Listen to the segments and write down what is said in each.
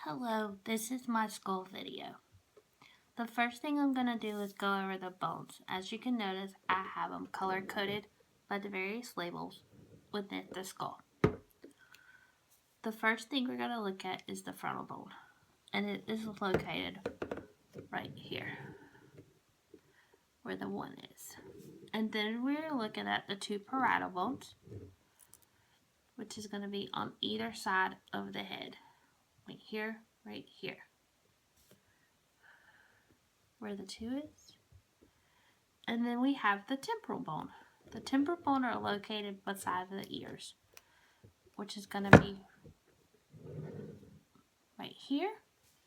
Hello, this is my skull video. The first thing I'm going to do is go over the bones. As you can notice, I have them color coded by the various labels within the skull. The first thing we're going to look at is the frontal bone, and it is located right here where the one is. And then we're looking at the two parietal bones, which is going to be on either side of the head. Right here, where the two is. And then we have the temporal bone. The temporal bone are located beside the ears, which is going to be right here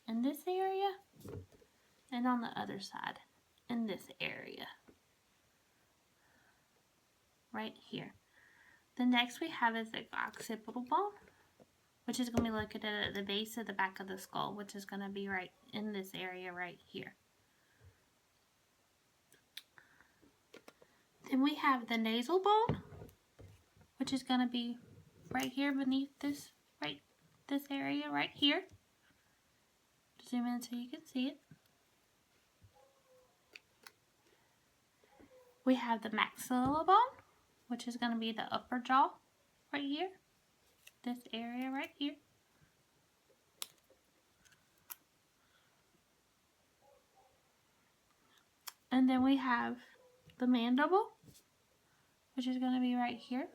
in this area and on the other side in this area right here. The next we have is the occipital bone, which is going to be located at the base of the back of the skull, which is going to be right in this area right here. Then we have the nasal bone, which is going to be right here beneath this, this area right here. Zoom in so you can see it. We have the maxilla bone, which is going to be the upper jaw right here. This area right here. And then we have the mandible, which is going to be right here.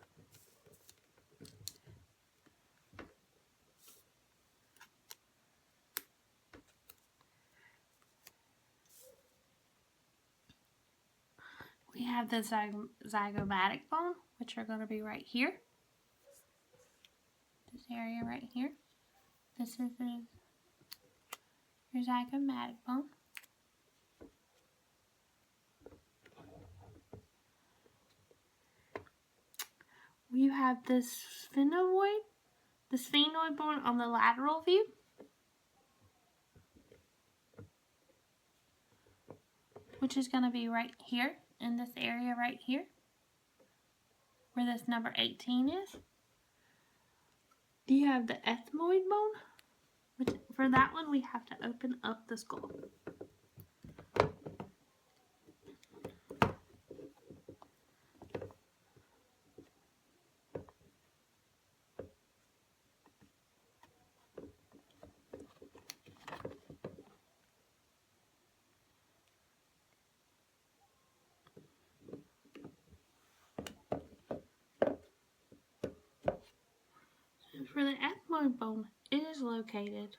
We have the zygomatic bone, which are going to be right here. This area right here. This is your zygomatic bone. You have this sphenoid bone on the lateral view. Which is going to be right here in this area right here, where this number 18 is. You have the ethmoid bone, which for that one we have to open up the skull. For the ethmoid bone, it is located.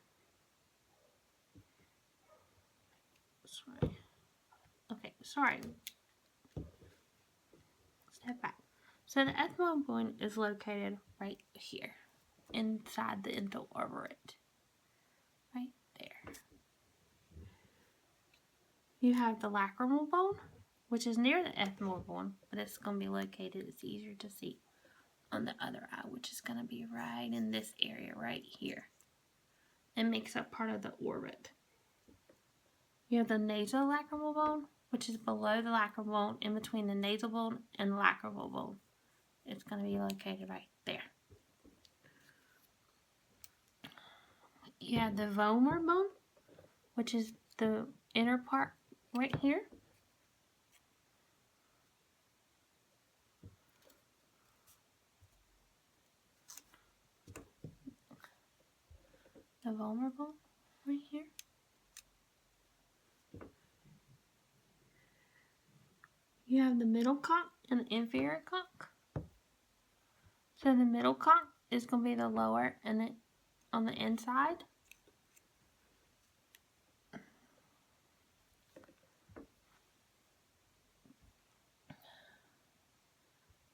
Sorry. Step back. So the ethmoid bone is located right here, inside the endovertebra. Right there. You have the lacrimal bone, which is near the ethmoid bone, but it's going to be located, it's easier to see, on the other eye, which is going to be right in this area right here. It makes up part of the orbit. You have the nasolacrimal bone, which is below the lacrimal bone, in between the nasal bone and the lacrimal bone. It's going to be located right there. You have the vomer bone, which is the inner part right here. The vomer bone right here. You have the middle conch and the inferior conch. So the middle conch is going to be the lower and on the inside.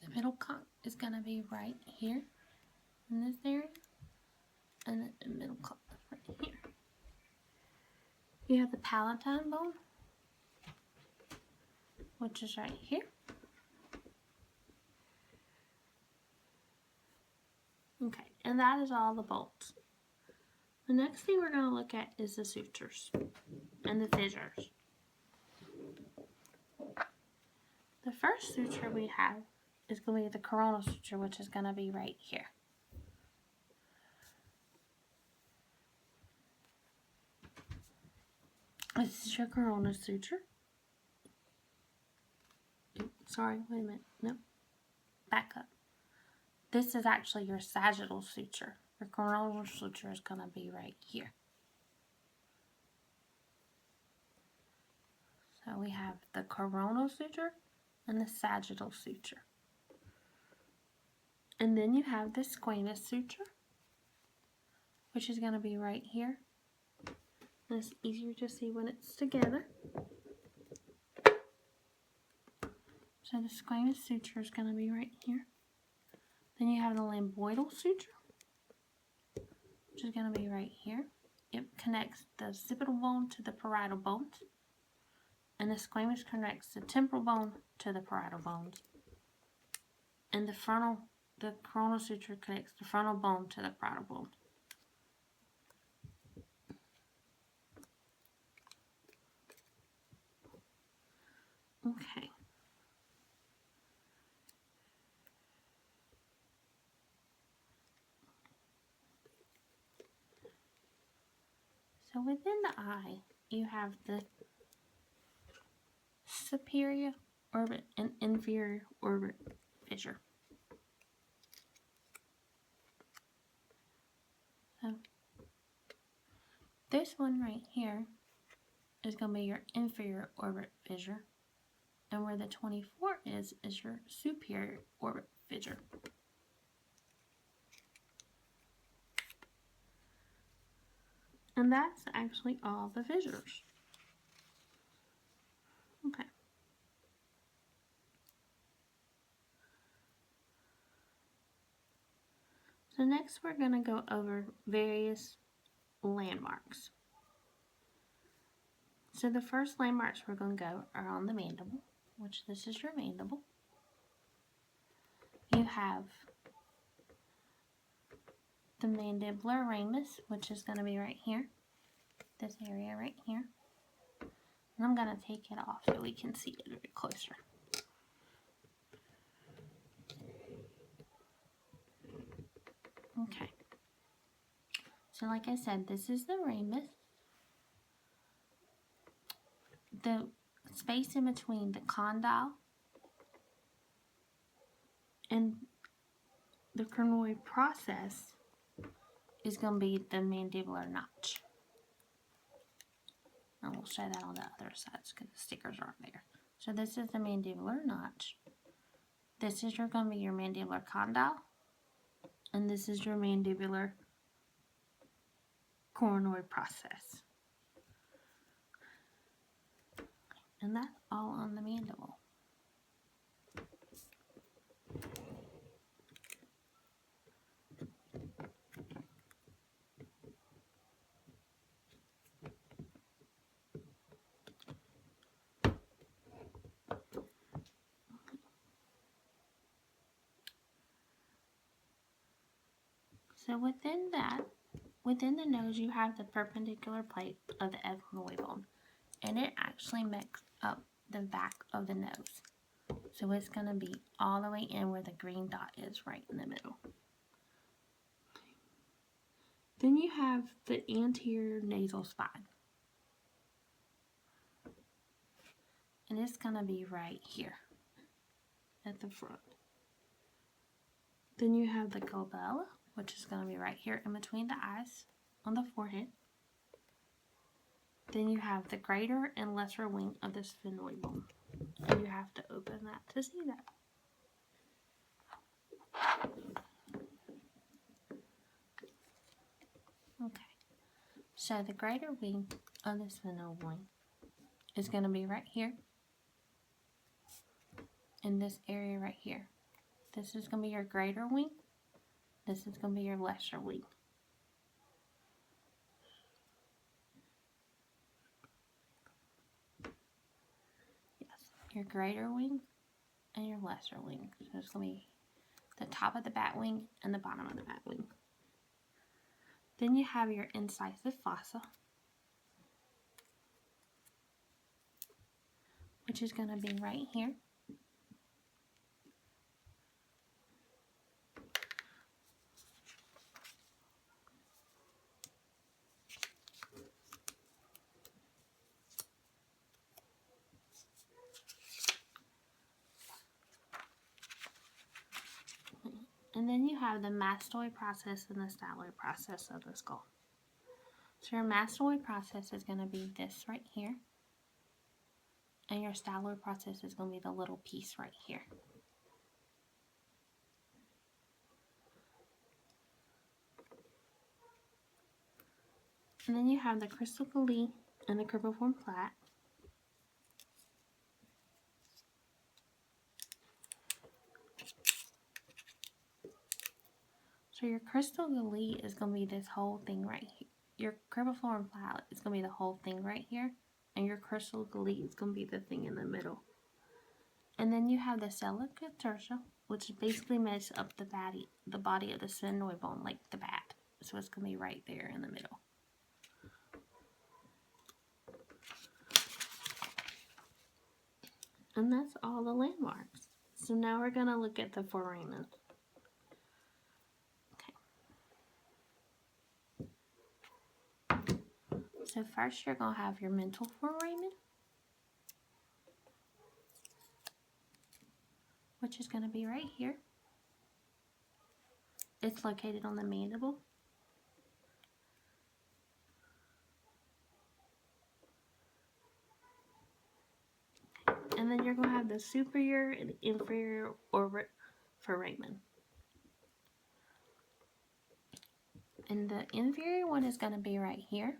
The middle conch is going to be right here in this area. And the middle conch right here. You have the palatine bone, which is right here. Okay, and that is all the bolts. The next thing we're going to look at is the sutures and the fissures. The first suture we have is going to be the coronal suture, which is going to be right here. This is your corona suture. Sorry, wait a minute. Nope. Back up. This is actually your sagittal suture. Your coronal suture is going to be right here. So we have the coronal suture and the sagittal suture. And then you have the squamous suture, which is going to be right here. And it's easier to see when it's together. So the squamous suture is going to be right here. Then you have the lambdoidal suture, which is going to be right here. It connects the occipital bone to the parietal bones. And the squamous connects the temporal bone to the parietal bones. And the coronal suture connects the frontal bone to the parietal bone. Okay. So within the eye, you have the superior orbit and inferior orbit fissure. So this one right here is going to be your inferior orbit fissure, and where the 24 is your superior orbit fissure. And that's actually all the fissures. Okay. So next we're going to go over various landmarks. So the first landmarks we're going to go are on the mandible, which this is your mandible. You have the mandibular ramus, which is going to be right here, this area right here. And I'm going to take it off so we can see it a bit closer. Okay. So like I said, this is the ramus. The space in between the condyle and the crinoid process is going to be the mandibular notch. And we'll show that on the other sides because the stickers aren't there. So this is the mandibular notch. This is going to be your mandibular condyle. And this is your mandibular coronoid process. And that's all on the mandible. So within that, within the nose, you have the perpendicular plate of the ethmoid bone, and it actually makes up the back of the nose. So it's going to be all the way in where the green dot is, right in the middle. Then you have the anterior nasal spine, and it's going to be right here at the front. Then you have the glabella, which is going to be right here in between the eyes on the forehead. Then you have the greater and lesser wing of the sphenoid bone. And you have to open that to see that. Okay. So the greater wing of the sphenoid bone is going to be right here. In this area right here. This is going to be your greater wing. This is going to be your lesser wing. Your greater wing and your lesser wing. So it's going to be the top of the bat wing and the bottom of the bat wing. Then you have your incisive fossa, which is going to be right here. And then you have the mastoid process and the styloid process of the skull. So your mastoid process is going to be this right here. And your styloid process is going to be the little piece right here. And then you have the crystal galli and the cribriform plate. So your crystal galli is going to be this whole thing right here. Your cribriform plate is going to be the whole thing right here. And your crystal galli is going to be the thing in the middle. And then you have the sella tertia, which basically makes up the body of the sphenoid bone, like the bat. So it's going to be right there in the middle. And that's all the landmarks. So now we're going to look at the foramen. Okay. So first you're going to have your mental foramen, which is going to be right here. It's located on the mandible. And then you're going to have the superior and inferior foramen. And the inferior one is going to be right here.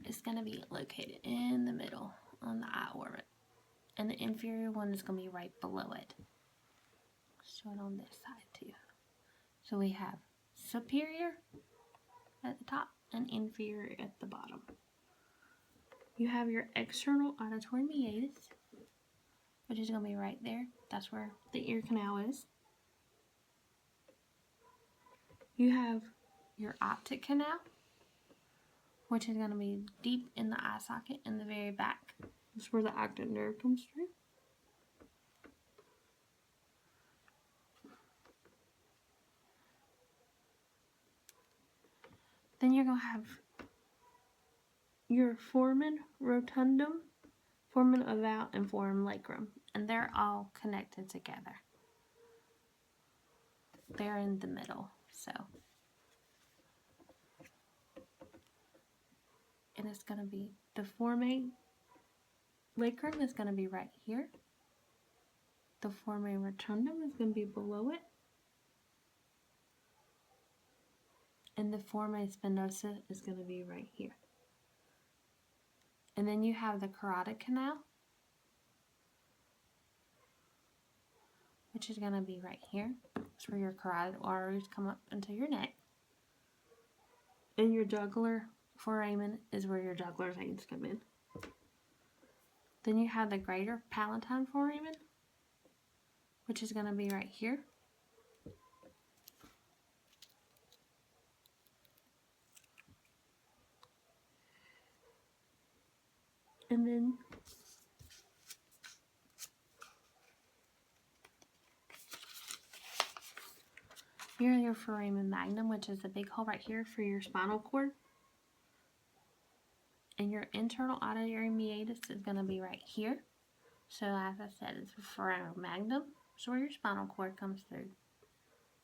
It's going to be located in the middle on the eye orbit. And the inferior one is going to be right below it. Show it on this side too. So we have superior at the top and inferior at the bottom. You have your external auditory meatus, which is going to be right there. That's where the ear canal is. You have your optic canal, which is going to be deep in the eye socket in the very back. That's where the optic nerve comes through. Then you're going to have your foramen rotundum, foramen ovale, and foramen lacrum. And they're all connected together. They're in the middle, so. And it's going to be, the foramen lacrum is going to be right here. The foramen rotundum is going to be below it. And the foramen spinosa is going to be right here. And then you have the carotid canal, which is going to be right here. That's where your carotid arteries come up into your neck. And your jugular foramen is where your jugular veins come in. Then you have the greater palatine foramen, which is going to be right here. And then here your foramen magnum, which is the big hole right here for your spinal cord. And your internal auditory meatus is going to be right here. So as I said, it's the foramen magnum. So where your spinal cord comes through.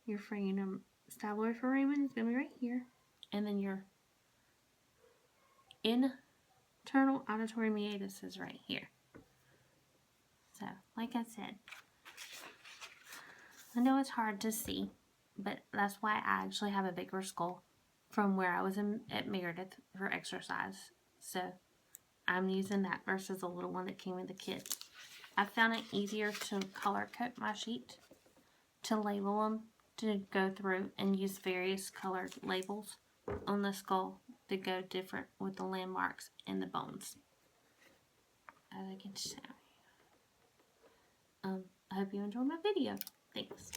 Your styloid foramen is going to be right here. And then your internal auditory meatus is right here. So, like I said, I know it's hard to see, but that's why I actually have a bigger skull from where I was at Meredith for exercise. So, I'm using that versus the little one that came with the kit. I found it easier to color code my sheet, to label them, to go through and use various colored labels on the skull to go different with the landmarks and the bones. As I can show you. I hope you enjoyed my video. Thanks.